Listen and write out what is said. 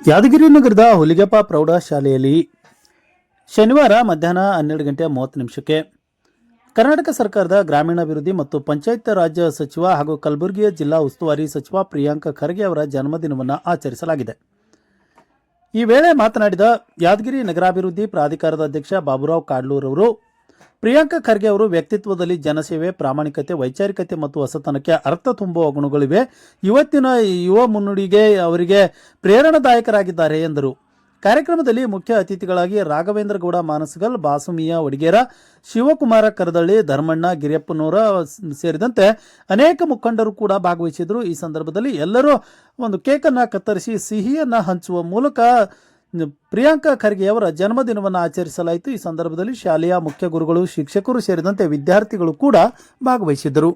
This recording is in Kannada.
ಯಾದಗಿರಿ ನಗರದ ಹುಲಿಗೆಪ್ಪ ಪ್ರೌಢಶಾಲೆಯಲ್ಲಿ ಶನಿವಾರ ಮಧ್ಯಾಹ್ನ 12:30 ಕರ್ನಾಟಕ ಸರ್ಕಾರದ ಗ್ರಾಮೀಣಾಭಿವೃದ್ಧಿ ಮತ್ತು ಪಂಚಾಯತ್ ರಾಜ್ ಸಚಿವ ಹಾಗೂ ಕಲಬುರಗಿಯ ಜಿಲ್ಲಾ ಉಸ್ತುವಾರಿ ಸಚಿವ ಪ್ರಿಯಾಂಕ ಖರ್ಗೆ ಅವರ ಜನ್ಮದಿನವನ್ನು ಆಚರಿಸಲಾಗಿದೆ. ಈ ವೇಳೆ ಮಾತನಾಡಿದ ಯಾದಗಿರಿ ನಗರಾಭಿವೃದ್ಧಿ ಪ್ರಾಧಿಕಾರದ ಅಧ್ಯಕ್ಷ ಬಾಬುರಾವ್ ಕಾಡ್ಲೂರ್ ಅವರು, ಪ್ರಿಯಾಂಕ ಖರ್ಗೆ ಅವರು ವ್ಯಕ್ತಿತ್ವದಲ್ಲಿ ಜನಸೇವೆ, ಪ್ರಾಮಾಣಿಕತೆ, ವೈಚಾರಿಕತೆ ಮತ್ತು ಹೊಸತನಕ್ಕೆ ಅರ್ಥ ತುಂಬುವ ಗುಣಗಳಿವೆ. ಇವತ್ತಿನ ಯುವ ಮುನ್ನುಡಿಗೆ ಅವರಿಗೆ ಪ್ರೇರಣಾದಾಯಕರಾಗಿದ್ದಾರೆ ಎಂದರು. ಕಾರ್ಯಕ್ರಮದಲ್ಲಿ ಮುಖ್ಯ ಅತಿಥಿಗಳಾಗಿ ರಾಘವೇಂದ್ರ ಗೌಡ ಮಾನಸಗಲ್, ಬಾಸುಮಿಯಾ ವಡಿಗೇರ, ಶಿವಕುಮಾರ ಕರದಳ್ಳಿ, ಧರ್ಮಣ್ಣ ಗಿರಿಯಪ್ಪನವರ ಸೇರಿದಂತೆ ಅನೇಕ ಮುಖಂಡರು ಕೂಡ ಭಾಗವಹಿಸಿದರು. ಈ ಸಂದರ್ಭದಲ್ಲಿ ಎಲ್ಲರೂ ಒಂದು ಕೇಕನ್ನು ಕತ್ತರಿಸಿ ಸಿಹಿಯನ್ನು ಹಂಚುವ ಮೂಲಕ ಪ್ರಿಯಾಂಕ ಖರ್ಗೆ ಅವರ ಜನ್ಮದಿನವನ್ನು ಆಚರಿಸಲಾಯಿತು. ಈ ಸಂದರ್ಭದಲ್ಲಿ ಶಾಲೆಯ ಮುಖ್ಯ ಗುರುಗಳು, ಶಿಕ್ಷಕರು ಸೇರಿದಂತೆ ವಿದ್ಯಾರ್ಥಿಗಳು ಕೂಡ ಭಾಗವಹಿಸಿದ್ದರು.